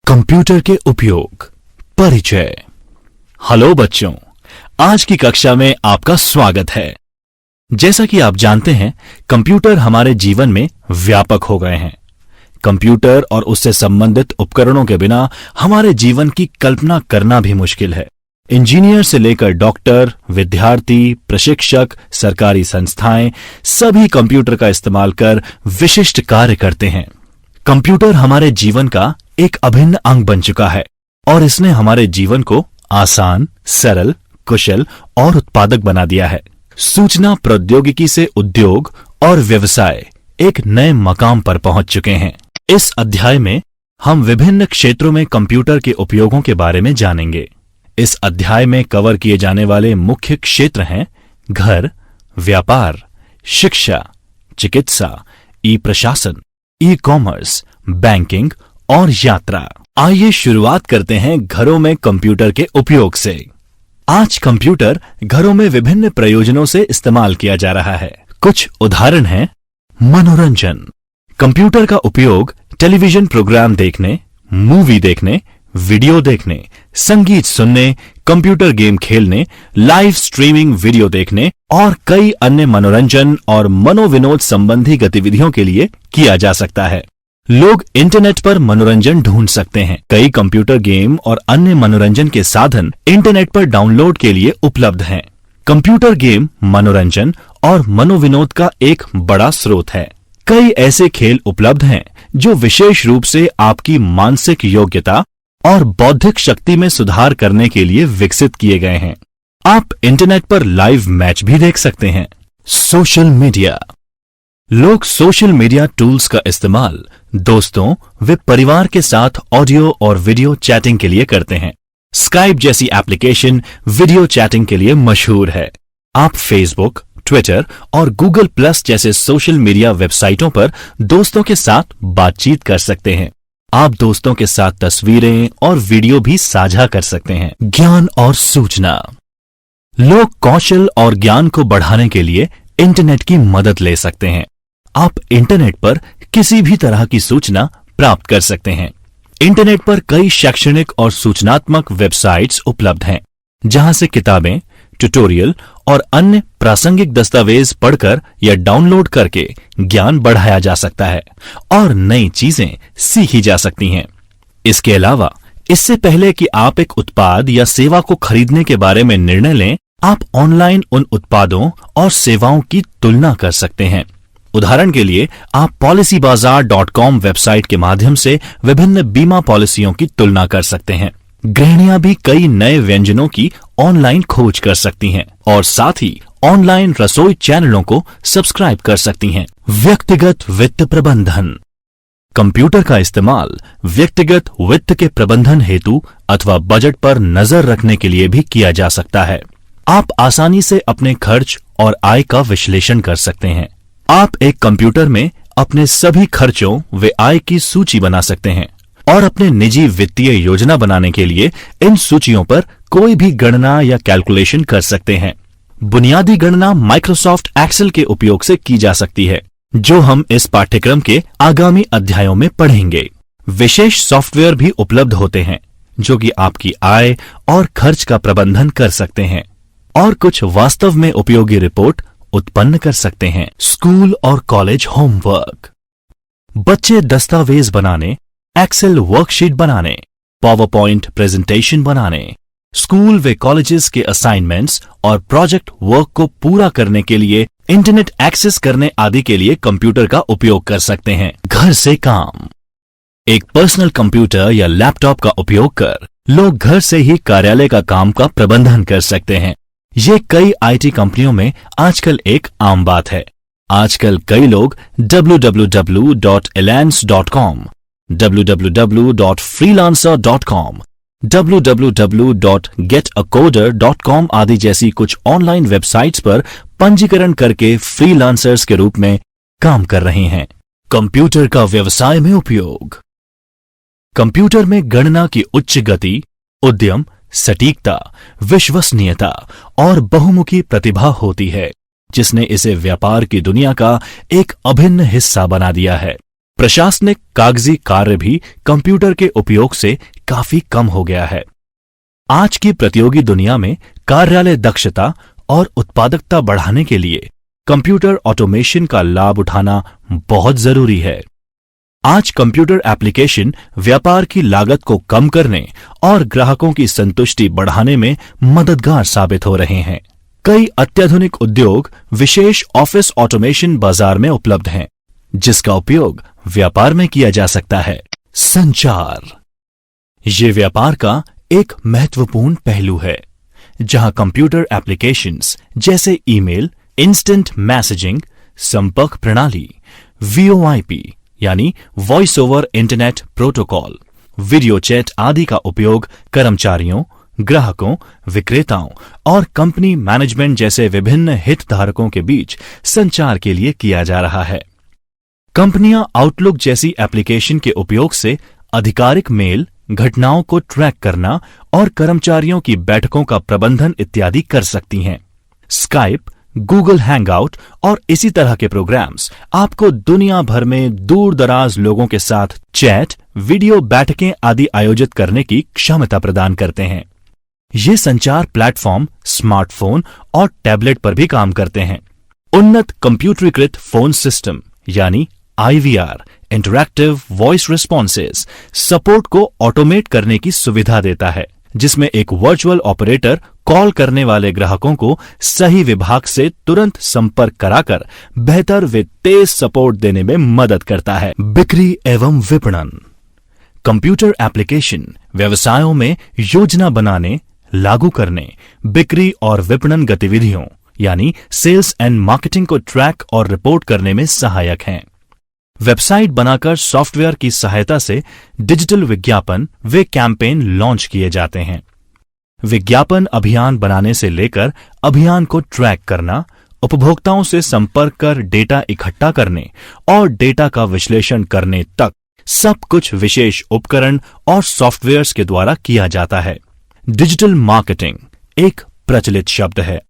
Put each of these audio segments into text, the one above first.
Computer के उपयोग परिचय। हेलो बच्चों, आज की कक्षा में आपका स्वागत है। जैसा कि आप जानते हैं, कंप्यूटर हमारे जीवन में व्यापक हो गए हैं। कंप्यूटर और उससे संबंधित उपकरणों के बिना हमारे जीवन की कल्पना करना भी मुश्किल है। इंजीनियर से लेकर डॉक्टर, विद्यार्थी, प्रशिक्षक, सरकारी संस्थाएं सभी कंप्यूटर का इस्तेमाल कर विशिष्ट कार्य करते हैं। कंप्यूटर हमारे जीवन का एक अभिन्न अंग बन चुका है और इसने हमारे जीवन को आसान, सरल, कुशल और उत्पादक बना दिया है। सूचना प्रौद्योगिकी से उद्योग और व्यवसाय एक नए मकाम पर पहुंच चुके हैं। इस अध्याय में हम विभिन्न क्षेत्रों में कंप्यूटर के उपयोगों के बारे में जानेंगे। इस अध्याय में कवर किए जाने वाले मुख्य क्षेत्र हैं घर, व्यापार, शिक्षा, चिकित्सा, ई प्रशासन, ई कॉमर्स, बैंकिंग और यात्रा। आइए शुरुआत करते हैं घरों में कंप्यूटर के उपयोग से। आज कंप्यूटर घरों में विभिन्न प्रयोजनों से इस्तेमाल किया जा रहा है। कुछ उदाहरण हैं। मनोरंजन। कंप्यूटर का उपयोग टेलीविजन प्रोग्राम देखने, मूवी देखने, वीडियो देखने, संगीत सुनने, कंप्यूटर गेम खेलने, लाइव स्ट्रीमिंग वीडियो देखने और कई अन्य मनोरंजन और मनोविनोद संबंधी गतिविधियों के लिए किया जा सकता है। लोग इंटरनेट पर मनोरंजन ढूंढ सकते हैं। कई कंप्यूटर गेम और अन्य मनोरंजन के साधन इंटरनेट पर डाउनलोड के लिए उपलब्ध हैं। कंप्यूटर गेम मनोरंजन और मनोविनोद का एक बड़ा स्रोत है। कई ऐसे खेल उपलब्ध हैं जो विशेष रूप से आपकी मानसिक योग्यता और बौद्धिक शक्ति में सुधार करने के लिए विकसित किए गए हैं। आप इंटरनेट पर लाइव मैच भी देख सकते हैं। Social media. लोग सोशल मीडिया टूल्स का इस्तेमाल दोस्तों व परिवार के साथ ऑडियो और वीडियो चैटिंग के लिए करते हैं। स्काइप जैसी एप्लीकेशन वीडियो चैटिंग के लिए मशहूर है। आप फेसबुक, ट्विटर और गूगल प्लस जैसे सोशल मीडिया वेबसाइटों पर दोस्तों के साथ बातचीत कर सकते हैं। आप दोस्तों के साथ तस्वीरें और वीडियो भी साझा कर सकते हैं। ज्ञान और सूचना। लोग कौशल और ज्ञान को बढ़ाने के लिए इंटरनेट की मदद ले सकते हैं। आप इंटरनेट पर किसी भी तरह की सूचना प्राप्त कर सकते हैं। इंटरनेट पर कई शैक्षणिक और सूचनात्मक वेबसाइट्स उपलब्ध हैं, जहां से किताबें, ट्यूटोरियल और अन्य प्रासंगिक दस्तावेज पढ़कर या डाउनलोड करके ज्ञान बढ़ाया जा सकता है और नई चीजें सीखी जा सकती हैं। इसके अलावा इससे पहले कि आप एक उत्पाद या सेवा को खरीदने के बारे में निर्णय लें, आप ऑनलाइन उन उत्पादों और सेवाओं की तुलना कर सकते हैं। उदाहरण के लिए आप policybazaar.com वेबसाइट के माध्यम से विभिन्न बीमा पॉलिसियों की तुलना कर सकते हैं। गृहिणियां भी कई नए व्यंजनों की ऑनलाइन खोज कर सकती हैं और साथ ही ऑनलाइन रसोई चैनलों को सब्सक्राइब कर सकती हैं। व्यक्तिगत वित्त प्रबंधन। कंप्यूटर का इस्तेमाल व्यक्तिगत वित्त के प्रबंधन हेतु अथवा बजट पर नजर रखने के लिए भी किया जा सकता है। आप आसानी से अपने खर्च और आय का विश्लेषण कर सकते हैं। आप एक कंप्यूटर में अपने सभी खर्चों व आय की सूची बना सकते हैं और अपने निजी वित्तीय योजना बनाने के लिए इन सूचियों पर कोई भी गणना या कैलकुलेशन कर सकते हैं। बुनियादी गणना माइक्रोसॉफ्ट एक्सेल के उपयोग से की जा सकती है, जो हम इस पाठ्यक्रम के आगामी अध्यायों में पढ़ेंगे। विशेष सॉफ्टवेयर भी उपलब्ध होते हैं जो कि आपकी आय और खर्च का प्रबंधन कर सकते हैं और कुछ वास्तव में उपयोगी रिपोर्ट उत्पन्न कर सकते हैं। स्कूल और कॉलेज होमवर्क। बच्चे दस्तावेज बनाने, एक्सेल वर्कशीट बनाने, पावर पॉइंट प्रेजेंटेशन बनाने, स्कूल व कॉलेजेस के असाइनमेंट्स और प्रोजेक्ट वर्क को पूरा करने के लिए इंटरनेट एक्सेस करने आदि के लिए कंप्यूटर का उपयोग कर सकते हैं। घर से काम। एक पर्सनल कंप्यूटर या लैपटॉप का उपयोग कर लोग घर से ही कार्यालय का काम का प्रबंधन कर सकते हैं। ये कई आईटी कंपनियों में आजकल एक आम बात है। आजकल कई लोग www.elance.com, www.freelancer.com, www.getacoder.com आदि जैसी कुछ ऑनलाइन वेबसाइट्स पर पंजीकरण करके फ्रीलांसर्स के रूप में काम कर रहे हैं। कंप्यूटर का व्यवसाय में उपयोग। कंप्यूटर में गणना की उच्च गति, उद्यम, सटीकता, विश्वसनीयता और बहुमुखी प्रतिभा होती है, जिसने इसे व्यापार की दुनिया का एक अभिन्न हिस्सा बना दिया है। प्रशासनिक कागजी कार्य भी कंप्यूटर के उपयोग से काफी कम हो गया है। आज की प्रतियोगी दुनिया में कार्यालय दक्षता और उत्पादकता बढ़ाने के लिए कंप्यूटर ऑटोमेशन का लाभ उठाना बहुत जरूरी है। आज कंप्यूटर एप्लीकेशन व्यापार की लागत को कम करने और ग्राहकों की संतुष्टि बढ़ाने में मददगार साबित हो रहे हैं। कई अत्याधुनिक उद्योग विशेष ऑफिस ऑटोमेशन बाजार में उपलब्ध हैं, जिसका उपयोग व्यापार में किया जा सकता है। संचार ये व्यापार का एक महत्वपूर्ण पहलू है, जहां कंप्यूटर एप्लीकेशंस जैसे ईमेल, इंस्टेंट मैसेजिंग, संपर्क प्रणाली, VoIP यानी voice over internet protocol, video chat आदि का उपयोग कर्मचारियों, ग्राहकों, विक्रेताओं और कंपनी मैनेजमेंट जैसे विभिन्न हितधारकों के बीच संचार के लिए किया जा रहा है। कंपनियां आउटलुक जैसी एप्लीकेशन के उपयोग से आधिकारिक मेल, घटनाओं को ट्रैक करना और कर्मचारियों की बैठकों का प्रबंधन इत्यादि कर सकती हैं। स्काइप, गूगल हैंगआउट और इसी तरह के प्रोग्राम्स आपको दुनिया भर में दूर दराज लोगों के साथ चैट, वीडियो बैठकें आदि आयोजित करने की क्षमता प्रदान करते हैं। ये संचार प्लेटफॉर्म स्मार्टफोन और टैबलेट पर भी काम करते हैं। उन्नत कंप्यूटरीकृत फोन सिस्टम यानी IVR interactive voice responses support को ऑटोमेट करने की सुविधा देता है, जिसमें एक वर्चुअल ऑपरेटर कॉल करने वाले ग्राहकों को सही विभाग से तुरंत संपर्क कराकर बेहतर व तेज सपोर्ट देने में मदद करता है। बिक्री एवं विपणन कंप्यूटर एप्लीकेशन व्यवसायों में योजना बनाने, लागू करने, बिक्री और विपणन गतिविधियों यानी सेल्स एंड मार्केटिंग को ट्रैक और रिपोर्ट करने में सहायक हैं। वेबसाइट बनाकर सॉफ्टवेयर की सहायता से डिजिटल विज्ञापन व कैंपेन लॉन्च किए जाते हैं। विज्ञापन अभियान बनाने से लेकर अभियान को ट्रैक करना, उपभोक्ताओं से संपर्क कर डेटा इकट्ठा करने और डेटा का विश्लेषण करने तक सब कुछ विशेष उपकरण और सॉफ्टवेयर्स के द्वारा किया जाता है। डिजिटल मार्केटिंग एक प्रचलित शब्द है,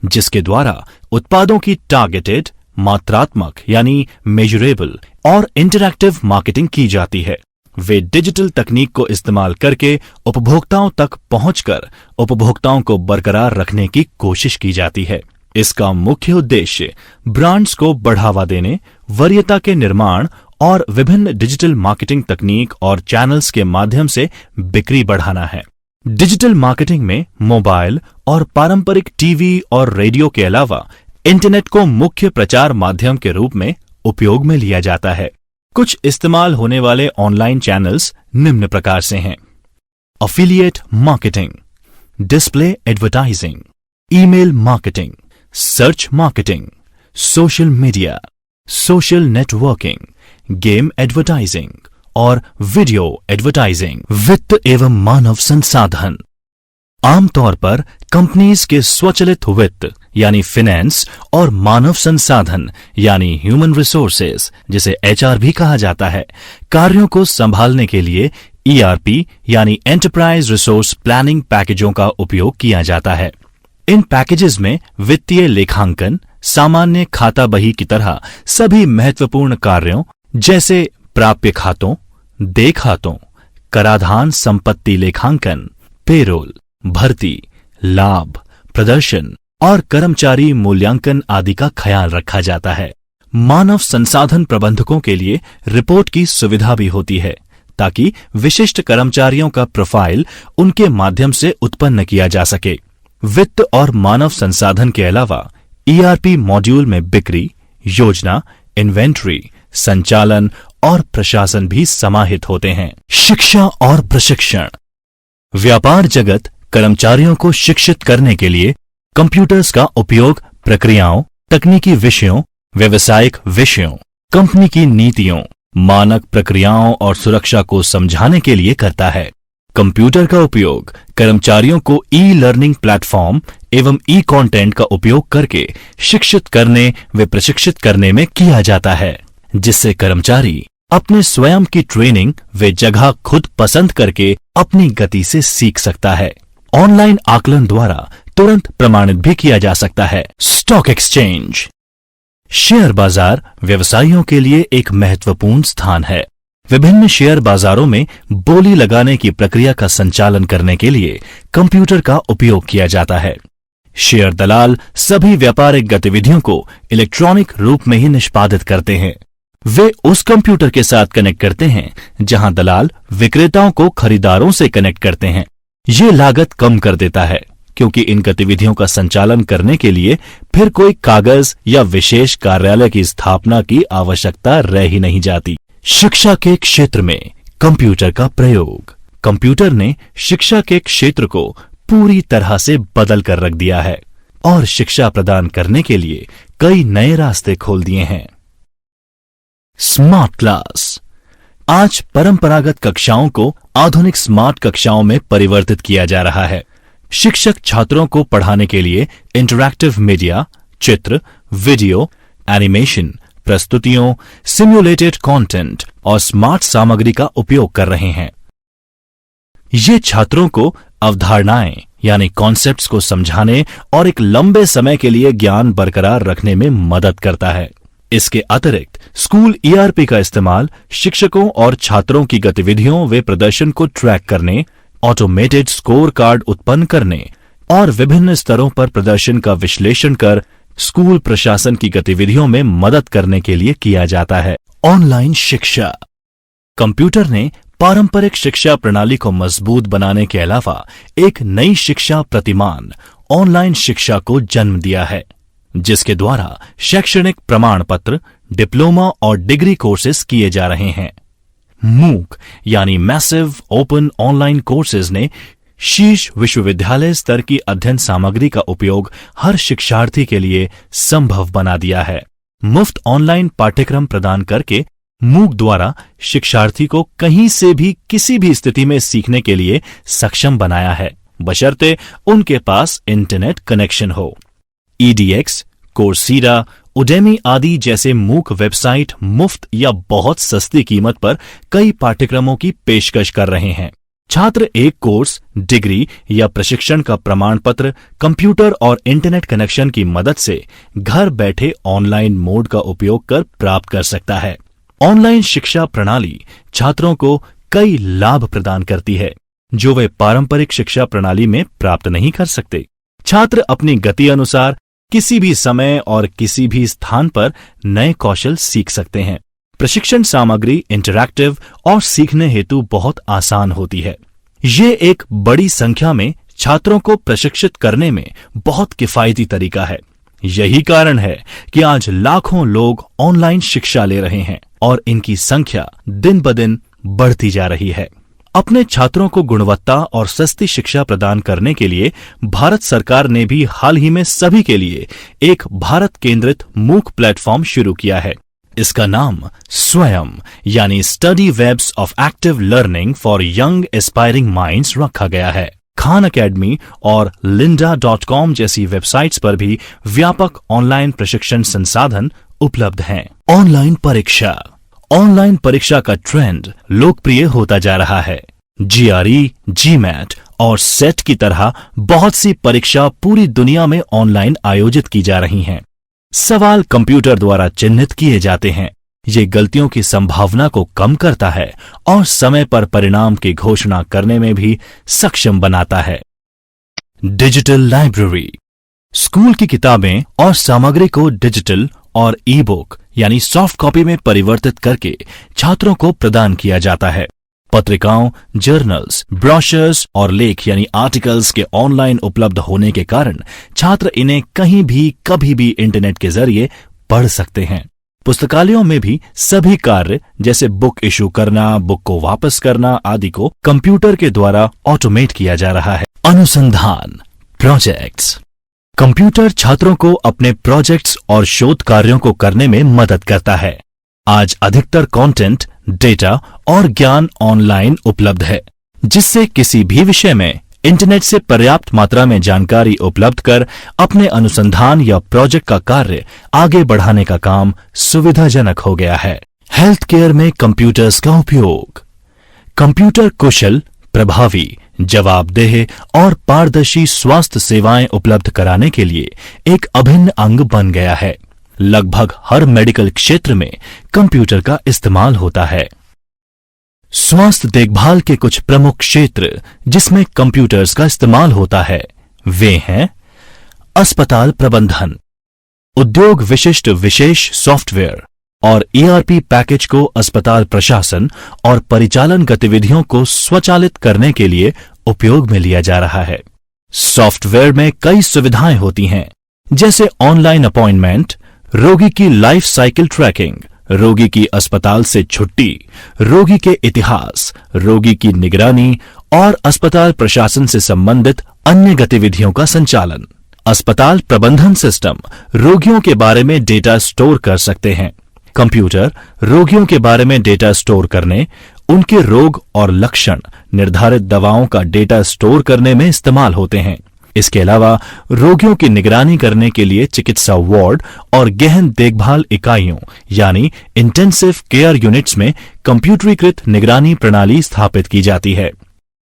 जिसके द्वारा उत्पादों की टारगेटेड, मात्रात्मक यानी मेजरेबल और इंटरैक्टिव मार्केटिंग की जाती है। वे डिजिटल तकनीक को इस्तेमाल करके उपभोक्ताओं तक पहुंचकर उपभोक्ताओं को बरकरार रखने की कोशिश की जाती है। इसका मुख्य उद्देश्य ब्रांड्स को बढ़ावा देने, वरीयता के निर्माण और विभिन्न डिजिटल मार्केटिंग तकनीक और चैनल्स के माध्यम से बिक्री बढ़ाना है। डिजिटल मार्केटिंग में मोबाइल और पारंपरिक टीवी और रेडियो के अलावा इंटरनेट को मुख्य प्रचार माध्यम के रूप में उपयोग में लिया जाता है। कुछ इस्तेमाल होने वाले ऑनलाइन चैनल्स निम्न प्रकार से हैं: affiliate marketing, display advertising, email marketing, search marketing, social media, social networking, game advertising और वीडियो एडवर्टाइजिंग। वित्त एवं मानव संसाधन आमतौर पर कंपनीज के स्वचालित वित्त यानी फाइनेंस और मानव संसाधन यानी ह्यूमन रिसोर्सेज, जिसे HR भी कहा जाता है, कार्यों को संभालने के लिए ERP यानी एंटरप्राइज रिसोर्स प्लानिंग पैकेजों का उपयोग किया जाता है। इन पैकेजेस में वित्तीय लेखांकन, सामान्य खाता बही की तरह सभी महत्वपूर्ण कार्यों जैसे प्राप्य खातों, देय खातों, कराधान संपत्ति लेखांकन, पेरोल, भर्ती, लाभ, प्रदर्शन और कर्मचारी मूल्यांकन आदि का ख्याल रखा जाता है। मानव संसाधन प्रबंधकों के लिए रिपोर्ट की सुविधा भी होती है, ताकि विशिष्ट कर्मचारियों का प्रोफाइल उनके माध्यम से उत्पन्न किया जा सके। वित्त और मानव संसाधन के अलावा ERP मॉड्यूल में बिक्री, योजना, इन्वेंट्री, संचालन और प्रशासन भी समाहित होते हैं। शिक्षा और प्रशिक्षण व्यापार जगत कर्मचारियों को शिक्षित करने के लिए कंप्यूटर्स का उपयोग प्रक्रियाओं, तकनीकी विषयों, व्यावसायिक विषयों, कंपनी की नीतियों, मानक प्रक्रियाओं और सुरक्षा को समझाने के लिए करता है। कंप्यूटर का उपयोग कर्मचारियों को ई-लर्निंग प्लेटफॉर्म एवं ई-कंटेंट का उपयोग करके शिक्षित करने व प्रशिक्षित करने में किया जाता है, जिससे कर्मचारी अपने स्वयं की ट्रेनिंग व जगह खुद पसंद करके अपनी गति से सीख सकता है। ऑनलाइन आकलन द्वारा तुरंत प्रमाणित भी किया जा सकता है। स्टॉक एक्सचेंज शेयर बाजार व्यवसायियों के लिए एक महत्वपूर्ण स्थान है। विभिन्न शेयर बाजारों में बोली लगाने की प्रक्रिया का संचालन करने के लिए कंप्यूटर का उपयोग किया जाता है। शेयर दलाल सभी व्यापारिक गतिविधियों को इलेक्ट्रॉनिक रूप में ही निष्पादित करते हैं। वे उस कंप्यूटर के साथ कनेक्ट करते हैं जहां दलाल विक्रेताओं को खरीदारों से कनेक्ट करते हैं। ये लागत कम कर देता है क्योंकि इन गतिविधियों का संचालन करने के लिए फिर कोई कागज या विशेष कार्यालय की स्थापना की आवश्यकता रह ही नहीं जाती। शिक्षा के क्षेत्र में कंप्यूटर का प्रयोग। कंप्यूटर ने शिक्षा के क्षेत्र को पूरी तरह से बदल कर रख दिया है और शिक्षा प्रदान करने के लिए कई नए रास्ते खोल दिए हैं। Smart class. आज परंपरागत कक्षाओं को आधुनिक स्मार्ट कक्षाओं में परिवर्तित किया जा रहा है। शिक्षक छात्रों को पढ़ाने के लिए इंटरैक्टिव मीडिया, चित्र, वीडियो, एनिमेशन, प्रस्तुतियों, सिम्युलेटेड कंटेंट और स्मार्ट सामग्री का उपयोग कर रहे हैं। ये छात्रों को अवधारणाएं यानी कॉन्सेप्ट्स को समझाने और एक लंबे समय के लिए ज्ञान बरकरार रखने में मदद करता है। इसके अतिरिक्त स्कूल ईआरपी का इस्तेमाल शिक्षकों और छात्रों की गतिविधियों व प्रदर्शन को ट्रैक करने, ऑटोमेटेड स्कोर कार्ड उत्पन्न करने और विभिन्न स्तरों पर प्रदर्शन का विश्लेषण कर स्कूल प्रशासन की गतिविधियों में मदद करने के लिए किया जाता है। ऑनलाइन शिक्षा। कंप्यूटर ने पारंपरिक शिक्षा प्रणाली को मजबूत बनाने के अलावा एक नई शिक्षा प्रतिमान ऑनलाइन शिक्षा को जन्म दिया है, जिसके द्वारा शैक्षणिक प्रमाण पत्र, डिप्लोमा और डिग्री कोर्सेज किए जा रहे हैं। मूक यानी मैसिव ओपन ऑनलाइन कोर्सेज ने शीर्ष विश्वविद्यालय स्तर की अध्ययन सामग्री का उपयोग हर शिक्षार्थी के लिए संभव बना दिया है। मुफ्त ऑनलाइन पाठ्यक्रम प्रदान करके मूक द्वारा शिक्षार्थी को कहीं से भी किसी भी स्थिति में सीखने के लिए सक्षम बनाया है, बशर्ते उनके पास इंटरनेट कनेक्शन हो। EDX, कोर्सेरा, उडेमी आदि जैसे मूक वेबसाइट मुफ्त या बहुत सस्ती कीमत पर कई पाठ्यक्रमों की पेशकश कर रहे हैं। छात्र एक कोर्स, डिग्री या प्रशिक्षण का प्रमाण पत्र कंप्यूटर और इंटरनेट कनेक्शन की मदद से घर बैठे ऑनलाइन मोड का उपयोग कर प्राप्त कर सकता है। ऑनलाइन शिक्षा प्रणाली छात्रों को कई लाभ प्रदान करती है जो वे पारंपरिक शिक्षा प्रणाली में प्राप्त नहीं कर सकते। छात्र अपनी गति अनुसार किसी भी समय और किसी भी स्थान पर नए कौशल सीख सकते हैं। प्रशिक्षण सामग्री इंटरैक्टिव और सीखने हेतु बहुत आसान होती है। ये एक बड़ी संख्या में छात्रों को प्रशिक्षित करने में बहुत किफायती तरीका है। यही कारण है कि आज लाखों लोग ऑनलाइन शिक्षा ले रहे हैं और इनकी संख्या दिन ब दिन बढ़ती जा रही है। अपने छात्रों को गुणवत्ता और सस्ती शिक्षा प्रदान करने के लिए भारत सरकार ने भी हाल ही में सभी के लिए एक भारत केंद्रित मूक प्लेटफॉर्म शुरू किया है। इसका नाम स्वयं यानी study webs of active learning for young aspiring minds रखा गया है। खान अकेडमी और lynda.com जैसी वेबसाइट्स पर भी व्यापक ऑनलाइन प्रशिक्षण संसाधन उपलब्ध हैं। ऑनलाइन परीक्षा। ऑनलाइन परीक्षा का ट्रेंड लोकप्रिय होता जा रहा है। GRE, GMAT और सेट की तरह बहुत सी परीक्षा पूरी दुनिया में ऑनलाइन आयोजित की जा रही हैं। सवाल कंप्यूटर द्वारा चिन्हित किए जाते हैं। ये गलतियों की संभावना को कम करता है और समय पर परिणाम की घोषणा करने में भी सक्षम बनाता है। Digital library. स्कूल की किताबें और सामग्री को डिजिटल और ई-बुक यानी सॉफ्ट कॉपी में परिवर्तित करके छात्रों को प्रदान किया जाता है। पत्रिकाओं, जर्नल्स, ब्रोशर्स और लेख यानी आर्टिकल्स के ऑनलाइन उपलब्ध होने के कारण छात्र इन्हें कहीं भी कभी भी इंटरनेट के जरिए पढ़ सकते हैं। पुस्तकालयों में भी सभी कार्य जैसे बुक इशू करना, बुक को वापस करना आदि को कंप्यूटर के द्वारा ऑटोमेट किया जा रहा है। अनुसंधान, प्रोजेक्ट्स। कंप्यूटर छात्रों को अपने प्रोजेक्ट्स और शोध कार्यों को करने में मदद करता है। आज अधिकतर कंटेंट, डेटा और ज्ञान ऑनलाइन उपलब्ध है, जिससे किसी भी विषय में इंटरनेट से पर्याप्त मात्रा में जानकारी उपलब्ध कर अपने अनुसंधान या प्रोजेक्ट का कार्य आगे बढ़ाने का काम सुविधाजनक हो गया है। हेल्थ केयर में कंप्यूटर्स का उपयोग। कंप्यूटर कुशल, प्रभावी, जवाबदेह और पारदर्शी स्वास्थ्य सेवाएं उपलब्ध कराने के लिए एक अभिन्न अंग बन गया है। लगभग हर मेडिकल क्षेत्र में कंप्यूटर का इस्तेमाल होता है। स्वास्थ्य देखभाल के कुछ प्रमुख क्षेत्र जिसमें कंप्यूटर्स का इस्तेमाल होता है वे हैं अस्पताल प्रबंधन, उद्योग विशिष्ट विशेष सॉफ्टवेयर और ERP पैकेज को अस्पताल प्रशासन और परिचालन गतिविधियों को स्वचालित करने के लिए उपयोग में लिया जा रहा है। सॉफ्टवेयर में कई सुविधाएं होती हैं, जैसे ऑनलाइन अपॉइंटमेंट, रोगी की लाइफ साइकिल ट्रैकिंग, रोगी की अस्पताल से छुट्टी, रोगी के इतिहास, रोगी की निगरानी और अस्पताल प्रशासन से संबंधित अन्य गतिविधियों का संचालन। अस्पताल प्रबंधन सिस्टम रोगियों के बारे में डेटा स्टोर कर सकते हैं। कंप्यूटर रोगियों के बारे में डेटा स्टोर करने, उनके रोग और लक्षण, निर्धारित दवाओं का डेटा स्टोर करने में इस्तेमाल होते हैं। इसके अलावा रोगियों की निगरानी करने के लिए चिकित्सा वार्ड और गहन देखभाल इकाइयों यानी इंटेंसिव केयर यूनिट्स में कंप्यूटरीकृत निगरानी प्रणाली स्थापित की जाती है।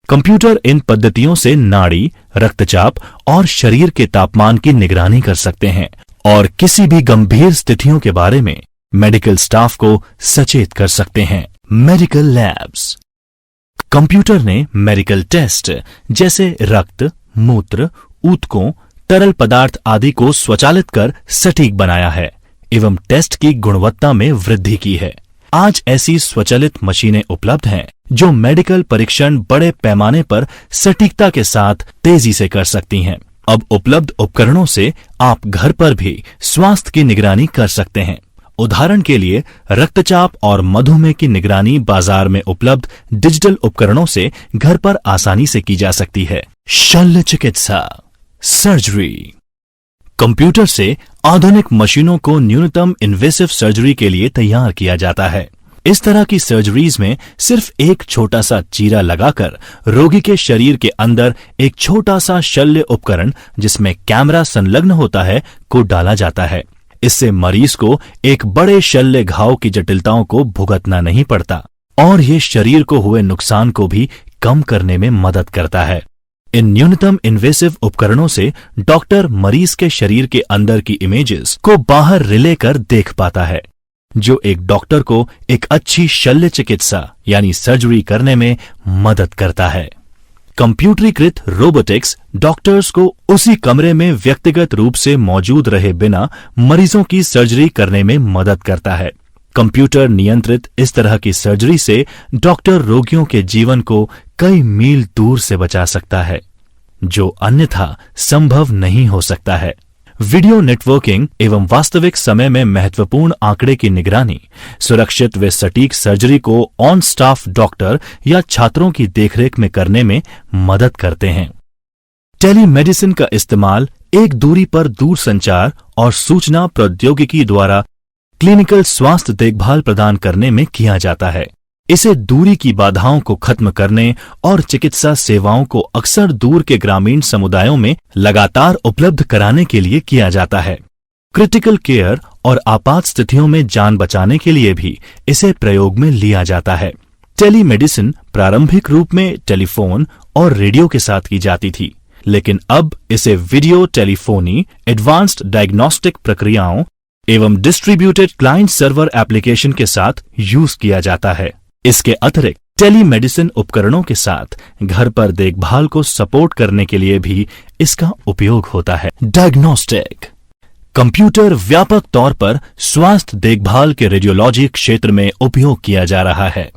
कंप्यूटर इन पद्धतियों से नाड़ी, रक्तचाप और शरीर के तापमान की निगरानी कर सकते हैं और किसी भी गंभीर स्थितियों के बारे में मेडिकल स्टाफ को सचेत कर सकते हैं। Medical labs. कंप्यूटर ने मेडिकल टेस्ट जैसे रक्त, मूत्र, ऊतकों, तरल पदार्थ आदि को स्वचालित कर सटीक बनाया है एवं टेस्ट की गुणवत्ता में वृद्धि की है। आज ऐसी स्वचालित मशीनें उपलब्ध हैं जो मेडिकल परीक्षण बड़े पैमाने पर सटीकता के साथ तेजी से कर सकती हैं। अब उपलब्ध उपकरणों से आप घर पर भी स्वास्थ्य की निगरानी कर सकते हैं। उदाहरण के लिए रक्तचाप और मधुमेह की निगरानी बाजार में उपलब्ध डिजिटल उपकरणों से घर पर आसानी से की जा सकती है। शल्य चिकित्सा, सर्जरी। कंप्यूटर से आधुनिक मशीनों को न्यूनतम इन्वेसिव सर्जरी के लिए तैयार किया जाता है। इस तरह की सर्जरीज में सिर्फ एक छोटा सा चीरा लगाकर रोगी के शरीर के अंदर एक छोटा सा शल्य उपकरण जिसमें कैमरा संलग्न होता है को डाला जाता है। इससे मरीज को एक बड़े शल्य घाव की जटिलताओं को भुगतना नहीं पड़ता और ये शरीर को हुए नुकसान को भी कम करने में मदद करता है। इन न्यूनतम इन्वेसिव उपकरणों से डॉक्टर मरीज के शरीर के अंदर की इमेजेस को बाहर रिले कर देख पाता है, जो एक डॉक्टर को एक अच्छी शल्य चिकित्सा यानी सर्जरी करने में मदद करता है। कंप्यूटरीकृत रोबोटिक्स डॉक्टर्स को उसी कमरे में व्यक्तिगत रूप से मौजूद रहे बिना मरीजों की सर्जरी करने में मदद करता है। कंप्यूटर नियंत्रित इस तरह की सर्जरी से डॉक्टर रोगियों के जीवन को कई मील दूर से बचा सकता है, जो अन्यथा संभव नहीं हो सकता है। वीडियो नेटवर्किंग एवं वास्तविक समय में महत्वपूर्ण आंकड़े की निगरानी सुरक्षित व सटीक सर्जरी को ऑन स्टाफ डॉक्टर या छात्रों की देखरेख में करने में मदद करते हैं। टेलीमेडिसिन का इस्तेमाल एक दूरी पर दूरसंचार और सूचना प्रौद्योगिकी द्वारा क्लिनिकल स्वास्थ्य देखभाल प्रदान करने में किया जाता है। इसे दूरी की बाधाओं को खत्म करने और चिकित्सा सेवाओं को अक्सर दूर के ग्रामीण समुदायों में लगातार उपलब्ध कराने के लिए किया जाता है। क्रिटिकल केयर और आपात स्थितियों में जान बचाने के लिए भी इसे प्रयोग में लिया जाता है। टेलीमेडिसिन प्रारंभिक रूप में टेलीफोन और रेडियो के साथ की जाती थी, लेकिन अब इसे वीडियो टेलीफोनी, एडवांस्ड डायग्नोस्टिक प्रक्रियाओं एवं डिस्ट्रीब्यूटेड क्लाइंट सर्वर एप्लीकेशन के साथ यूज किया जाता है। इसके अतिरिक्त टेलीमेडिसिन उपकरणों के साथ घर पर देखभाल को सपोर्ट करने के लिए भी इसका उपयोग होता है। डायग्नोस्टिक कंप्यूटर व्यापक तौर पर स्वास्थ्य देखभाल के रेडियोलॉजी क्षेत्र में उपयोग किया जा रहा है।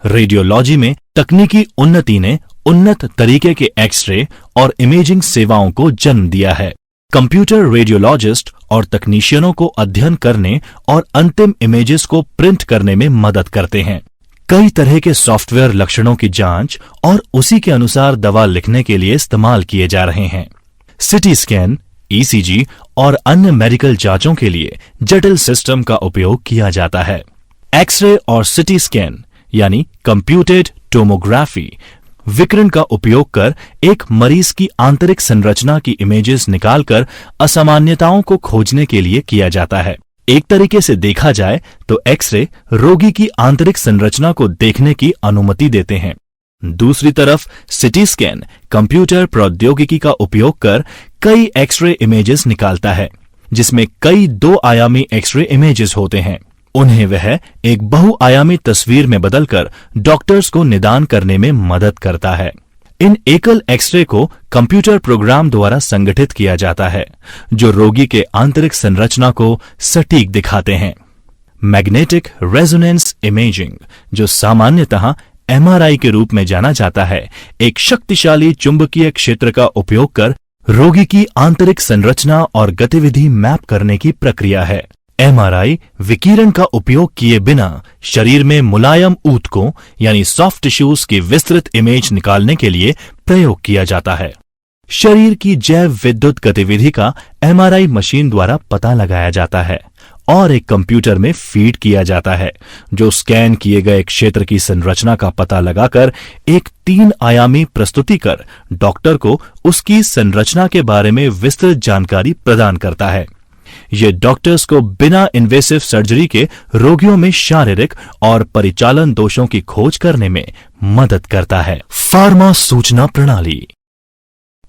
रेडियोलॉजी में तकनीकी उन्नति ने उन्नत तरीके के एक्सरे और इमेजिंग सेवाओं को जन्म दिया है। कंप्यूटर रेडियोलॉजिस्ट और तकनीशियनों को अध्ययन करने और अंतिम इमेजेस को प्रिंट करने में मदद करते हैं। कई तरह के सॉफ्टवेयर लक्षणों की जांच और उसी के अनुसार दवा लिखने के लिए इस्तेमाल किए जा रहे हैं। सिटी स्कैन, ईसीजी और अन्य मेडिकल जांचों के लिए जटिल सिस्टम का उपयोग किया जाता है। एक्सरे और सिटी स्कैन यानी कंप्यूटेड टोमोग्राफी विकिरण का उपयोग कर एक मरीज की आंतरिक संरचना की इमेजेस निकालकर असामान्यताओं को खोजने के लिए किया जाता है। एक तरीके से देखा जाए तो एक्सरे रोगी की आंतरिक संरचना को देखने की अनुमति देते हैं। दूसरी तरफ सिटी स्कैन कंप्यूटर प्रौद्योगिकी का उपयोग कर कई एक्सरे इमेजेस निकालता है। जिसमें कई 2 आयामी एक्सरे इमेजेस होते हैं। उन्हें वह एक बहुआयामी तस्वीर में बदलकर डॉक्टर्स को निदान करने में मदद करता है। इन एकल एक्सरे को कंप्यूटर प्रोग्राम द्वारा संगठित किया जाता है, जो रोगी के आंतरिक संरचना को सटीक दिखाते हैं। मैग्नेटिक रेजोनेंस इमेजिंग, जो सामान्यतः एमआरआई के रूप में जाना जाता है, एक शक्तिशाली चुंबकीय क्षेत्र का उपयोग कर रोगी की आंतरिक संरचना और गतिविधि मैप करने की प्रक्रिया है। एमआरआई विकिरण का उपयोग किए बिना शरीर में मुलायम ऊतकों यानी सॉफ्ट टिश्यूज की विस्तृत इमेज निकालने के लिए प्रयोग किया जाता है। शरीर की जैव विद्युत गतिविधि का एमआरआई मशीन द्वारा पता लगाया जाता है और एक कंप्यूटर में फीड किया जाता है, जो स्कैन किए गए क्षेत्र की संरचना का पता लगाकर एक 3 आयामी प्रस्तुति कर डॉक्टर को उसकी संरचना के बारे में विस्तृत जानकारी प्रदान करता है। यह डॉक्टर्स को बिना इन्वेसिव सर्जरी के रोगियों में शारीरिक और परिचालन दोषों की खोज करने में मदद करता है। फार्मा सूचना प्रणाली।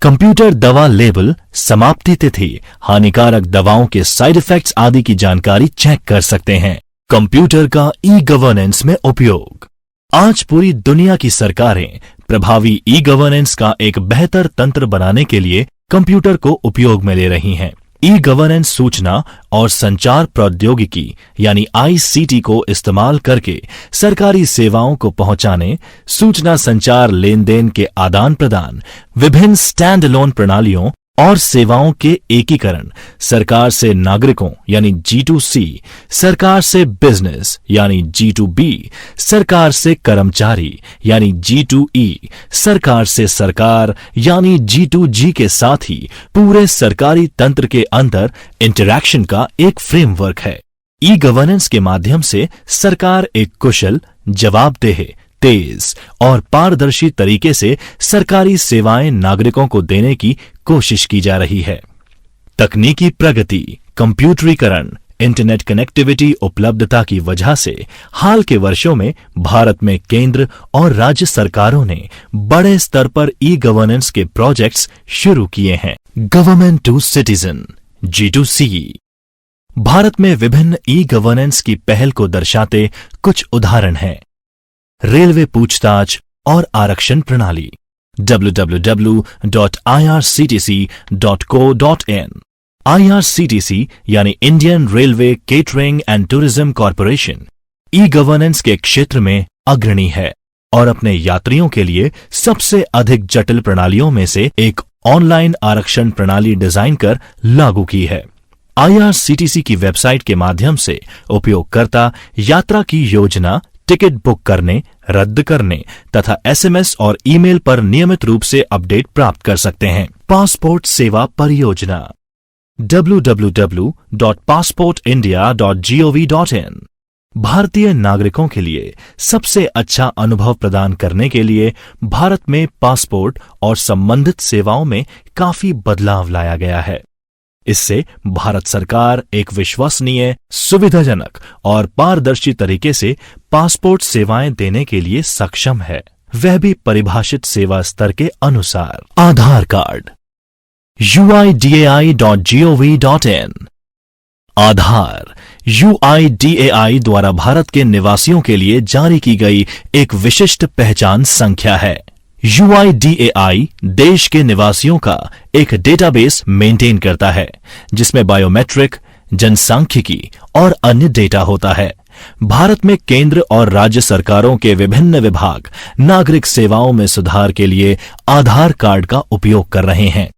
कंप्यूटर दवा लेबल, समाप्ति तिथि, हानिकारक दवाओं के साइड इफेक्ट्स आदि की जानकारी चेक कर सकते हैं। कंप्यूटर का ई गवर्नेंस में उपयोग। आज पूरी दुनिया की सरकारें प्रभावी ई गवर्नेंस का एक बेहतर तंत्र बनाने के लिए कंप्यूटर को उपयोग में ले रही हैं। ई गवर्नेंस सूचना और संचार प्रौद्योगिकी यानी आईसीटी को इस्तेमाल करके सरकारी सेवाओं को पहुंचाने, सूचना संचार लेन देन के आदान प्रदान, विभिन्न स्टैंड अलोन प्रणालियों और सेवाओं के एकीकरण, सरकार से नागरिकों यानी G2C, सरकार से बिजनेस यानी G2B, सरकार से कर्मचारी यानी G2E, सरकार से सरकार यानी G2G के साथ ही पूरे सरकारी तंत्र के अंदर इंटरैक्शन का एक फ्रेमवर्क है। ई गवर्नेंस के माध्यम से सरकार एक कुशल, जवाबदेह, तेज और पारदर्शी तरीके से सरकारी सेवाएं नागरिकों को देने की कोशिश की जा रही है। तकनीकी प्रगति, कंप्यूटरीकरण, इंटरनेट कनेक्टिविटी उपलब्धता की वजह से हाल के वर्षों में भारत में केंद्र और राज्य सरकारों ने बड़े स्तर पर ई गवर्नेंस के प्रोजेक्ट्स शुरू किए हैं। Government to citizen G2C। Bharat में विभिन्न ई गवर्नेंस की पहल को दर्शाते कुछ उदाहरण हैं। रेलवे पूछताछ और आरक्षण प्रणाली www.irctc.co.in। IRCTC यानी Indian railway catering and tourism corporation e governance के क्षेत्र में अग्रणी है और अपने यात्रियों के लिए सबसे अधिक जटिल प्रणालियों में से एक ऑनलाइन आरक्षण प्रणाली डिजाइन कर लागू की है। IRCTC की वेबसाइट के माध्यम से उपयोगकर्ता यात्रा की योजना, टिकट बुक करने, रद्द करने तथा SMS और ईमेल पर नियमित रूप से अपडेट प्राप्त कर सकते हैं। पासपोर्ट सेवा परियोजना www.passportindia.gov.in। भारतीय नागरिकों के लिए सबसे अच्छा अनुभव प्रदान करने के लिए भारत में पासपोर्ट और संबंधित सेवाओं में काफी बदलाव लाया गया है। इससे भारत सरकार एक विश्वसनीय, सुविधाजनक और पारदर्शी तरीके से पासपोर्ट सेवाएं देने के लिए सक्षम है, वह भी परिभाषित सेवा स्तर के अनुसार। आधार कार्ड UIDAI.gov.in। आधार UIDAI द्वारा भारत के निवासियों के लिए जारी की गई एक विशिष्ट पहचान संख्या है। UIDAI देश के निवासियों का एक डेटाबेस मेंटेन करता है, जिसमें बायोमेट्रिक, जनसांख्यिकी और अन्य डेटा होता है। भारत में केंद्र और राज्य सरकारों के विभिन्न विभाग नागरिक सेवाओं में सुधार के लिए आधार कार्ड का उपयोग कर रहे हैं।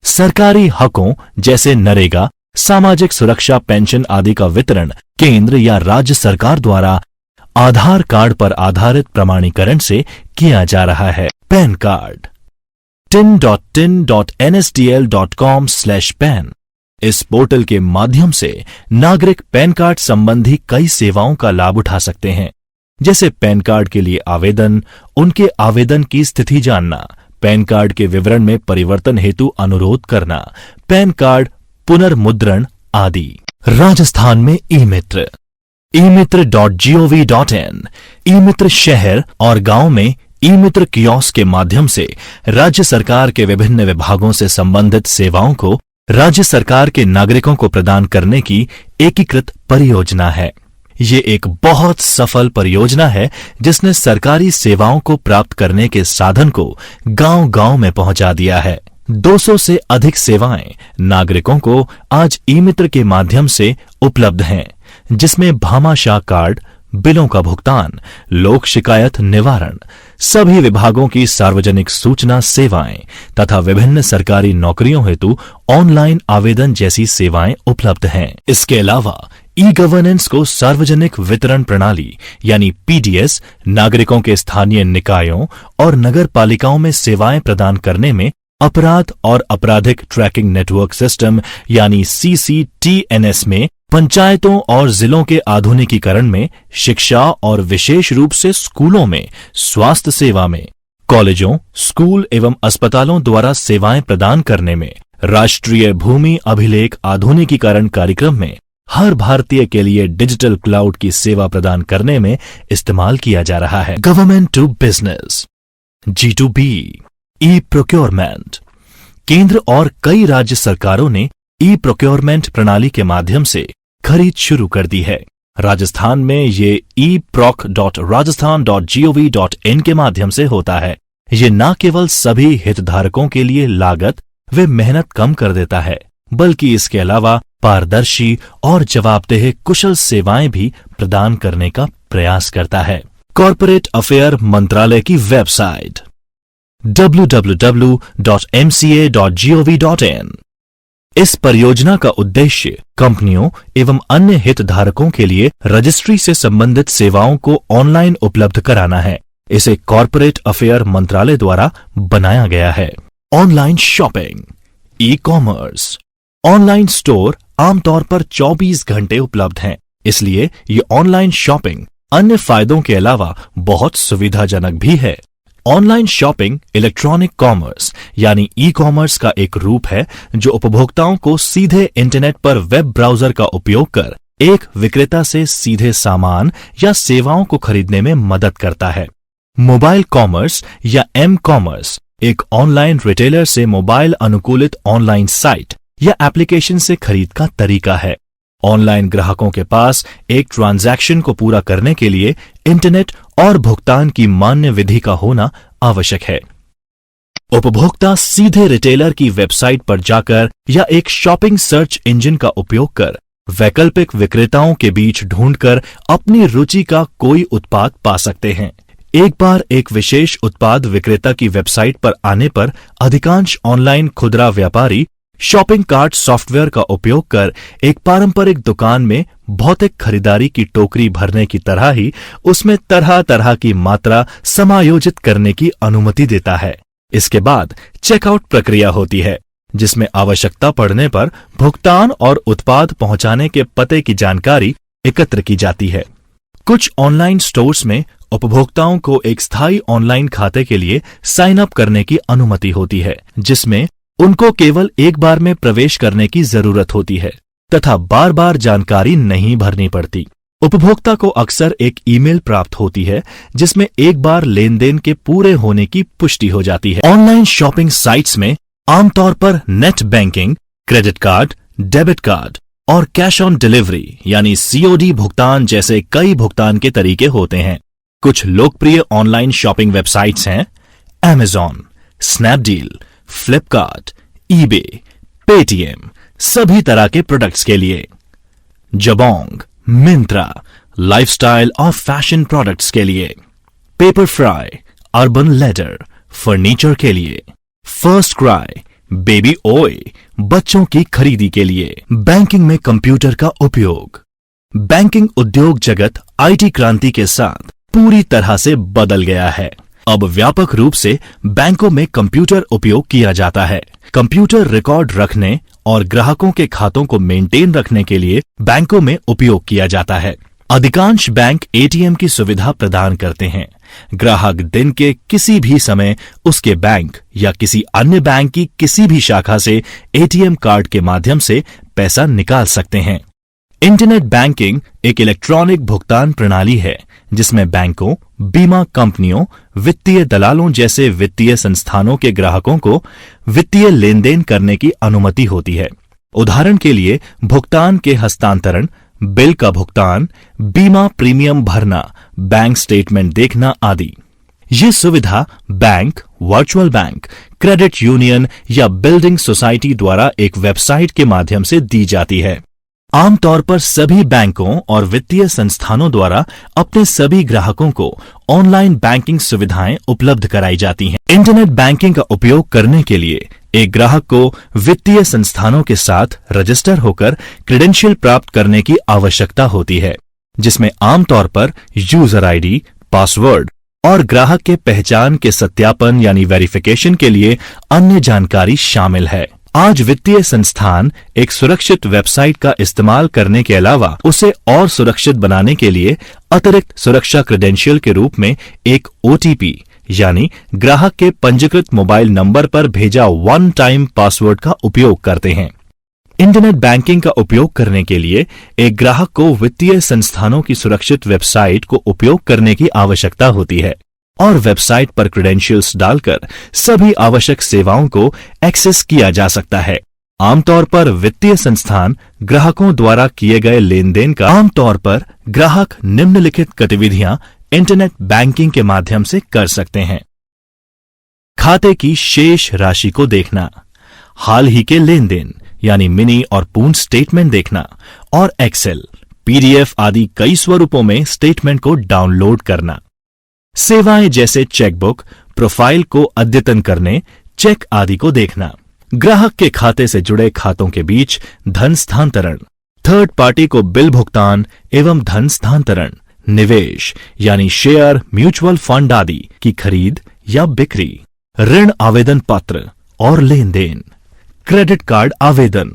सरकारी हकों जैसे नरेगा, सामाजिक सुरक्षा पेंशन आदि का वितरण केंद्र या राज्य सरकार द्वारा आधार कार्ड पर आधारित प्रमाणीकरण से किया जा रहा है। Pan card tin.nsdl.com/pan। इस पोर्टल के माध्यम से नागरिक पैन कार्ड संबंधी कई सेवाओं का लाभ उठा सकते हैं, जैसे पैन कार्ड के लिए आवेदन, उनके आवेदन की स्थिति जानना, पैन कार्ड के विवरण में परिवर्तन हेतु अनुरोध करना, पैन कार्ड पुनर्मुद्रण आदि। राजस्थान में ई-मित्र e-mitra.gov.in। ई-मित्र शहर और गांव में ई-मित्र कियोस्क के माध्यम से राज्य सरकार के विभिन्न विभागों से संबंधित सेवाओं को राज्य सरकार के नागरिकों को प्रदान करने की एकीकृत परियोजना है। ये एक बहुत सफल परियोजना है जिसने सरकारी सेवाओं को प्राप्त करने के साधन को गांव-गांव में पहुंचा दिया है। 200 से अधिक सेवाएं नागरिकों को आज ई-मित्र के माध्यम से उपलब्ध हैं, जिसमें भामाशाह कार्ड, बिलों का भुगतान, लोक शिकायत निवारण, सभी विभागों की सार्वजनिक सूचना सेवाएं तथा विभिन्न सरकारी नौकरियों हेतु ऑनलाइन आवेदन जैसी सेवाएं उपलब्ध हैं। इसके अलावा ई गवर्नेंस को सार्वजनिक वितरण प्रणाली यानी पीडीएस नागरिकों के स्थानीय निकायों और नगर पालिकाओं में सेवाएं प्रदान करने में, अपराध और आपराधिक ट्रैकिंग नेटवर्क सिस्टम यानी सीसीटीएनएस में, पंचायतों और जिलों के आधुनिकीकरण में, शिक्षा और विशेष रूप से स्कूलों में, स्वास्थ्य सेवा में, कॉलेजों, स्कूल एवं अस्पतालों द्वारा सेवाएं प्रदान करने में, राष्ट्रीय भूमि अभिलेख आधुनिकीकरण कार्यक्रम में, हर भारतीय के लिए डिजिटल क्लाउड की सेवा प्रदान करने में इस्तेमाल किया जा रहा है। Government to business, G2B, e procurement. केंद्र और कई राज्य सरकारों ने ई प्रोक्योरमेंट प्रणाली के माध्यम से खरीद शुरू कर दी है। राजस्थान में ये eproc.rajasthan.gov.in के माध्यम से होता है। ये न केवल सभी हितधारकों के लिए लागत व मेहनत कम कर देता है, बल्कि इसके अलावा पारदर्शी और जवाबदेह कुशल सेवाएं भी प्रदान करने का प्रयास करता है। कॉर्पोरेट अफेयर मंत्रालय की वेबसाइट www.mca.gov.in। इस परियोजना का उद्देश्य कंपनियों एवं अन्य हितधारकों के लिए रजिस्ट्री से संबंधित सेवाओं को ऑनलाइन उपलब्ध कराना है। इसे कॉर्पोरेट अफेयर मंत्रालय द्वारा बनाया गया है। Online shopping, e commerce. Online store आमतौर पर 24 घंटे उपलब्ध हैं, इसलिए ये ऑनलाइन शॉपिंग अन्य फायदों के अलावा बहुत सुविधाजनक भी है। ऑनलाइन शॉपिंग इलेक्ट्रॉनिक कॉमर्स यानी ई कॉमर्स का एक रूप है जो उपभोक्ताओं को सीधे इंटरनेट पर वेब ब्राउजर का उपयोग कर एक विक्रेता से सीधे सामान या सेवाओं को खरीदने में मदद करता है। मोबाइल कॉमर्स या एम कॉमर्स एक ऑनलाइन रिटेलर से मोबाइल अनुकूलित ऑनलाइन साइट या एप्लीकेशन से खरीद का तरीका है। ऑनलाइन ग्राहकों के पास एक ट्रांजैक्शन को पूरा करने के लिए इंटरनेट और भुगतान की मान्य विधि का होना आवश्यक है। उपभोक्ता सीधे रिटेलर की वेबसाइट पर जाकर या एक शॉपिंग सर्च इंजन का उपयोग कर वैकल्पिक विक्रेताओं के बीच ढूंढकर अपनी रुचि का कोई उत्पाद पा सकते हैं। एक बार एक विशेष उत्पाद विक्रेता की वेबसाइट पर आने पर अधिकांश ऑनलाइन खुदरा व्यापारी शॉपिंग कार्ट सॉफ्टवेयर का उपयोग कर एक पारंपरिक दुकान में भौतिक खरीदारी की टोकरी भरने की तरह ही उसमें तरह तरह की मात्रा समायोजित करने की अनुमति देता है। इसके बाद चेकआउट प्रक्रिया होती है, जिसमें आवश्यकता पड़ने पर भुगतान और उत्पाद पहुंचाने के पते की जानकारी एकत्र की जाती है। कुछ ऑनलाइन स्टोर्स में उपभोक्ताओं को एक स्थायी ऑनलाइन खाते के लिए साइन अप करने की अनुमति होती है, जिसमें उनको केवल एक बार में प्रवेश करने की जरूरत होती है तथा बार बार जानकारी नहीं भरनी पड़ती। उपभोक्ता को अक्सर एक ईमेल प्राप्त होती है जिसमें एक बार लेन देन के पूरे होने की पुष्टि हो जाती है। ऑनलाइन शॉपिंग साइट्स में आमतौर पर net banking, credit card, debit card और कैश ऑन डिलीवरी यानी सीओडी भुगतान जैसे कई भुगतान के तरीके होते हैं। कुछ लोकप्रिय ऑनलाइन शॉपिंग वेबसाइट्स हैं Amazon, Snapdeal, Flipkart, eBay, Paytm सभी तरह के प्रोडक्ट्स के लिए, जबोंग, मिंत्रा लाइफस्टाइल और फैशन प्रोडक्ट्स के लिए, paper fry, urban leather furniture के लिए, फर्स्ट क्राई बेबी ऑय बच्चों की खरीदी के लिए। बैंकिंग में कंप्यूटर का उपयोग। बैंकिंग उद्योग जगत आईटी क्रांति के साथ पूरी तरह से बदल गया है। अब व्यापक रूप से बैंकों में कंप्यूटर उपयोग किया जाता है। कंप्यूटर रिकॉर्ड रखने और ग्राहकों के खातों को मेंटेन रखने के लिए बैंकों में उपयोग किया जाता है। अधिकांश बैंक एटीएम की सुविधा प्रदान करते हैं। ग्राहक दिन के किसी भी समय उसके बैंक या किसी अन्य बैंक की किसी भी शाखा से एटीएम कार्ड के माध्यम से पैसा निकाल सकते हैं। इंटरनेट बैंकिंग एक इलेक्ट्रॉनिक भुगतान प्रणाली है जिसमें बैंकों, बीमा कंपनियों, वित्तीय दलालों जैसे वित्तीय संस्थानों के ग्राहकों को वित्तीय लेन देन करने की अनुमति होती है। उदाहरण के लिए भुगतान के हस्तांतरण, बिल का भुगतान, बीमा प्रीमियम भरना, बैंक स्टेटमेंट देखना आदि। ये सुविधा bank, virtual bank, credit union या बिल्डिंग सोसाइटी द्वारा एक वेबसाइट के माध्यम से दी जाती है। आमतौर पर सभी बैंकों और वित्तीय संस्थानों द्वारा अपने सभी ग्राहकों को ऑनलाइन बैंकिंग सुविधाएं उपलब्ध कराई जाती हैं। इंटरनेट बैंकिंग का उपयोग करने के लिए एक ग्राहक को वित्तीय संस्थानों के साथ रजिस्टर होकर क्रेडेंशियल प्राप्त करने की आवश्यकता होती है, जिसमें आमतौर पर यूजर आईडी, पासवर्ड और ग्राहक के पहचान के सत्यापन यानी वेरिफिकेशन के लिए अन्य जानकारी शामिल है। आज वित्तीय संस्थान एक सुरक्षित वेबसाइट का इस्तेमाल करने के अलावा उसे और सुरक्षित बनाने के लिए अतिरिक्त सुरक्षा क्रेडेंशियल के रूप में एक ओटीपी यानी ग्राहक के पंजीकृत मोबाइल नंबर पर भेजा वन टाइम पासवर्ड का उपयोग करते हैं। इंटरनेट बैंकिंग का उपयोग करने के लिए एक ग्राहक को वित्तीय संस्थानों की सुरक्षित वेबसाइट को उपयोग करने की आवश्यकता होती है और वेबसाइट पर क्रेडेंशियल्स डालकर सभी आवश्यक सेवाओं को एक्सेस किया जा सकता है। आमतौर पर वित्तीय संस्थान ग्राहकों द्वारा किए गए लेन देन का आमतौर पर ग्राहक निम्नलिखित गतिविधियां इंटरनेट बैंकिंग के माध्यम से कर सकते हैं। खाते की शेष राशि को देखना, हाल ही के लेन देन यानी मिनी और पूर्ण स्टेटमेंट देखना और एक्सेल, पीडीएफ आदि कई स्वरूपों में स्टेटमेंट को डाउनलोड करना। सेवाएं जैसे चेकबुक, प्रोफाइल को अद्यतन करने, चेक आदि को देखना। ग्राहक के खाते से जुड़े खातों के बीच धन स्थानांतरण, थर्ड पार्टी को बिल भुगतान एवं धन स्थानांतरण, निवेश यानी शेयर, म्यूचुअल फंड आदि की खरीद या बिक्री, ऋण आवेदन पत्र और लेन देन, क्रेडिट कार्ड आवेदन,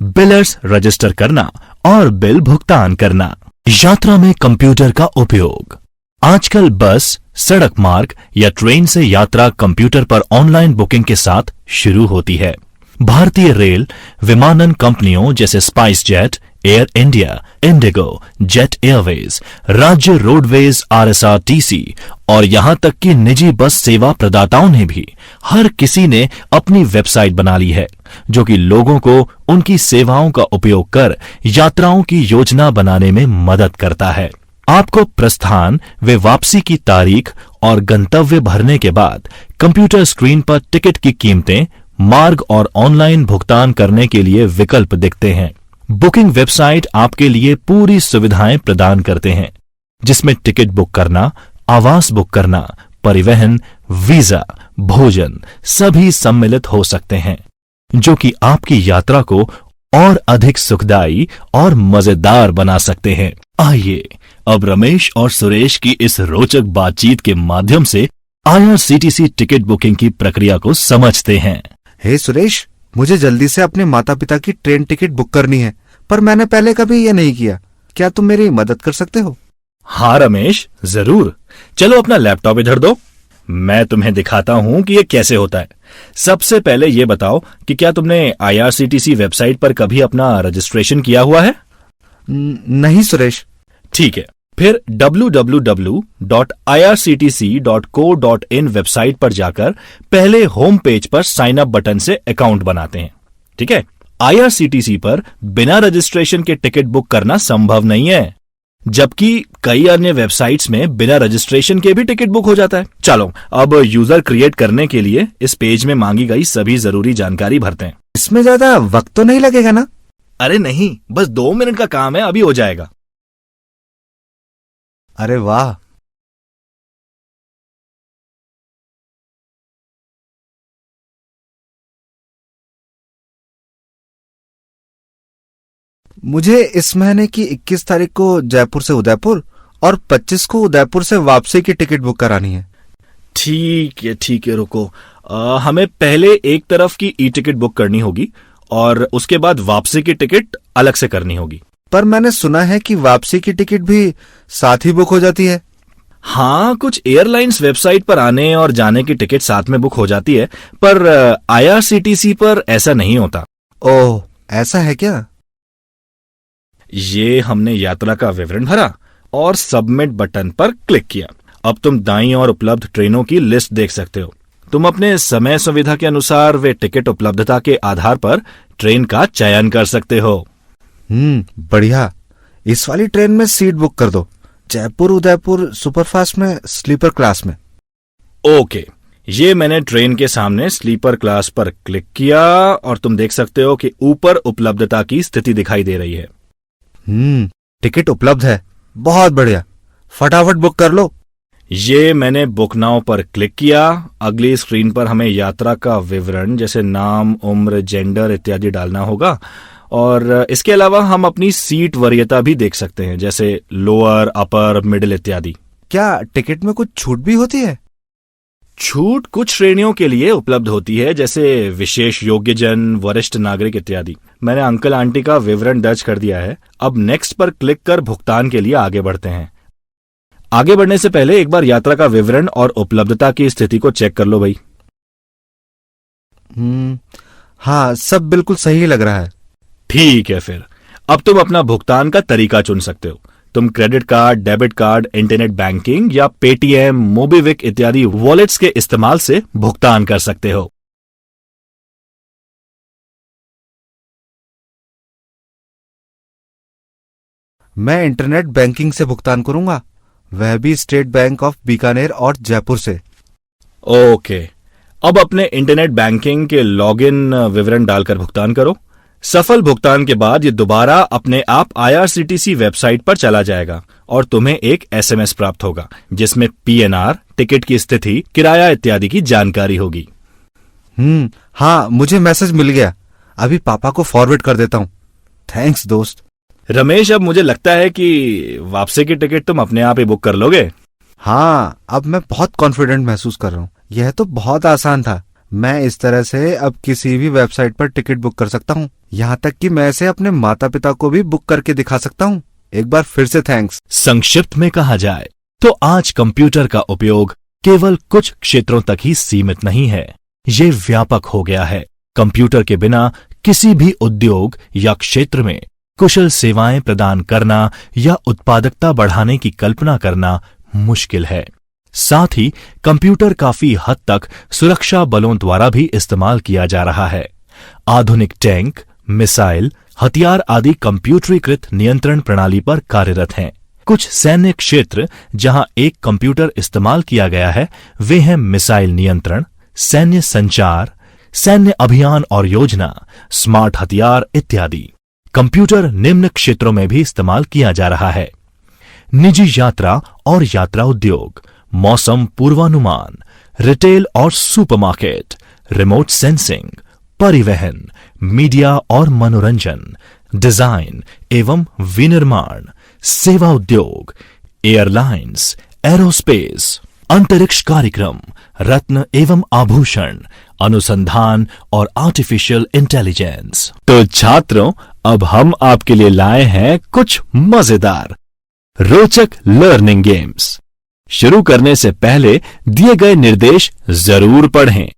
बिलर्स रजिस्टर करना और बिल भुगतान करना। यात्रा में कंप्यूटर का उपयोग। आजकल बस, सड़क मार्ग या ट्रेन से यात्रा कंप्यूटर पर ऑनलाइन बुकिंग के साथ शुरू होती है। भारतीय रेल विमानन कंपनियों जैसे spice jet, air India, Indigo, jet Airways, राज्य रोडवेज, आरएसआरटीसी और यहां तक कि निजी बस सेवा प्रदाताओं ने भी हर किसी ने अपनी वेबसाइट बना ली है, जो कि लोगों को उनकी सेवाओं का उपयोग कर यात्राओं की योजना बनाने में मदद करता है। आपको प्रस्थान व वापसी की तारीख और गंतव्य भरने के बाद कंप्यूटर स्क्रीन पर टिकट की कीमतें, मार्ग और ऑनलाइन भुगतान करने के लिए विकल्प दिखते हैं। बुकिंग वेबसाइट आपके लिए पूरी सुविधाएं प्रदान करते हैं, जिसमें टिकट बुक करना, आवास बुक करना, परिवहन, वीजा, भोजन सभी सम्मिलित हो सकते हैं, जो कि आपकी यात्रा को और अधिक सुखदायी और मजेदार बना सकते हैं। आइए अब रमेश और सुरेश की इस रोचक बातचीत के माध्यम से आईआरसीटीसी टिकट बुकिंग की प्रक्रिया को समझते हैं। हे सुरेश, मुझे जल्दी से अपने माता पिता की ट्रेन टिकट बुक करनी है, पर मैंने पहले कभी ये नहीं किया। क्या तुम मेरी मदद कर सकते हो? हाँ रमेश, जरूर। चलो अपना लैपटॉप इधर दो, मैं तुम्हें दिखाता हूं कि ये कैसे होता है। सबसे पहले ये बताओ कि क्या तुमने आईआरसीटीसी वेबसाइट पर कभी अपना रजिस्ट्रेशन किया हुआ है? नहीं सुरेश। ठीक है, फिर www.irctc.co.in वेबसाइट पर जाकर पहले होम पेज पर साइन अप बटन से अकाउंट बनाते हैं। ठीक है, आईआरसीटीसी पर बिना रजिस्ट्रेशन के टिकट बुक करना संभव नहीं है, जबकि कई अन्य वेबसाइट्स में बिना रजिस्ट्रेशन के भी टिकट बुक हो जाता है। चलो अब यूजर क्रिएट करने के लिए इस पेज में मांगी गई सभी जरूरी जानकारी भरते हैं। इसमें ज्यादा वक्त तो नहीं लगेगा ना? अरे नहीं, बस 2 मिनट का काम है, अभी हो जाएगा। अरे वाह, मुझे इस महीने की 21 तारीख को जयपुर से उदयपुर और 25 को उदयपुर से वापसी की टिकट बुक करानी है। ठीक है, रुको। हमें पहले एक तरफ की ई टिकट बुक करनी होगी और उसके बाद वापसी की टिकट अलग से करनी होगी। पर मैंने सुना है कि वापसी की टिकट भी साथ ही बुक हो जाती है। हाँ, कुछ एयरलाइंस वेबसाइट पर आने और जाने की टिकट साथ में बुक हो जाती है, पर आईआरसीटीसी पर ऐसा नहीं होता। ओह, ऐसा है क्या? ये हमने यात्रा का विवरण भरा और सबमिट बटन पर क्लिक किया। अब तुम दाईं ओर उपलब्ध ट्रेनों की लिस्ट देख सकते हो। तुम अपने समय सुविधा के अनुसार वे टिकट उपलब्धता के आधार पर ट्रेन का चयन कर सकते हो। बढ़िया। इस वाली ट्रेन में सीट बुक कर दो, जयपुर उदयपुर सुपरफास्ट में स्लीपर क्लास में। ओके, ये मैंने ट्रेन के सामने स्लीपर क्लास पर क्लिक किया और तुम देख सकते हो कि ऊपर उपलब्धता की स्थिति दिखाई दे रही है। टिकट उपलब्ध है, बहुत बढ़िया, फटाफट बुक कर लो। ये मैंने बुक नाउ पर क्लिक किया। अगली स्क्रीन पर हमें यात्रा का विवरण जैसे नाम, उम्र, जेंडर इत्यादि डालना होगा और इसके अलावा हम अपनी सीट वरीयता भी देख सकते हैं जैसे लोअर, अपर, मिडिल इत्यादि। क्या टिकट में कुछ छूट भी होती है? छूट कुछ श्रेणियों के लिए उपलब्ध होती है जैसे विशेष योग्यजन, वरिष्ठ नागरिक इत्यादि। मैंने अंकल आंटी का विवरण दर्ज कर दिया है। अब नेक्स्ट पर क्लिक कर भुगतान के लिए आगे बढ़ते हैं। आगे बढ़ने से पहले एक बार यात्रा का विवरण और उपलब्धता की स्थिति को चेक कर लो भाई। हाँ, सब बिल्कुल सही लग रहा है। ठीक है, फिर अब तुम अपना भुगतान का तरीका चुन सकते हो। तुम credit card, debit card, internet banking या पेटीएम, मोबीविक इत्यादि वॉलेट्स के इस्तेमाल से भुगतान कर सकते हो। मैं इंटरनेट बैंकिंग से भुगतान करूंगा, वह भी स्टेट बैंक ऑफ बीकानेर और जयपुर से। ओके, अब अपने इंटरनेट बैंकिंग के लॉगिन विवरण डालकर भुगतान करो। सफल भुगतान के बाद ये दोबारा अपने आप IRCTC वेबसाइट पर चला जाएगा और तुम्हें एक SMS प्राप्त होगा जिसमें PNR, टिकट की स्थिति, किराया इत्यादि की जानकारी होगी। हाँ, मुझे मैसेज मिल गया, अभी पापा को फॉरवर्ड कर देता हूँ। थैंक्स दोस्त। रमेश, अब मुझे लगता है कि वापसी की टिकट तुम अपने आप ही बुक कर लोगे। हाँ, अब मैं बहुत कॉन्फिडेंट महसूस कर रहा हूँ। यह तो बहुत आसान था। मैं इस तरह से अब किसी भी वेबसाइट पर टिकट बुक कर सकता हूँ, यहाँ तक कि मैं इसे अपने माता पिता को भी बुक करके दिखा सकता हूँ। एक बार फिर से थैंक्स। संक्षिप्त में कहा जाए तो आज कंप्यूटर का उपयोग केवल कुछ क्षेत्रों तक ही सीमित नहीं है, ये व्यापक हो गया है। कंप्यूटर के बिना किसी भी उद्योग या क्षेत्र में कुशल सेवाएं प्रदान करना या उत्पादकता बढ़ाने की कल्पना करना मुश्किल है। साथ ही कंप्यूटर काफी हद तक सुरक्षा बलों द्वारा भी इस्तेमाल किया जा रहा है। आधुनिक टैंक, मिसाइल, हथियार आदि कंप्यूटरीकृत नियंत्रण प्रणाली पर कार्यरत हैं। कुछ सैन्य क्षेत्र जहां एक कंप्यूटर इस्तेमाल किया गया है वे हैं मिसाइल नियंत्रण, सैन्य संचार, सैन्य अभियान और योजना, स्मार्ट हथियार इत्यादि। कंप्यूटर निम्न क्षेत्रों में भी इस्तेमाल किया जा रहा है। निजी यात्रा और यात्रा उद्योग, मौसम पूर्वानुमान, रिटेल और सुपरमार्केट, रिमोट सेंसिंग, परिवहन, मीडिया और मनोरंजन, डिजाइन एवं विनिर्माण, सेवा उद्योग, एयरलाइंस, एरोस्पेस, अंतरिक्ष कार्यक्रम, रत्न एवं आभूषण, अनुसंधान और आर्टिफिशियल इंटेलिजेंस। तो छात्रों, अब हम आपके लिए लाए हैं कुछ मजेदार रोचक लर्निंग गेम्स। शुरू करने से पहले दिए गए निर्देश जरूर पढ़ें।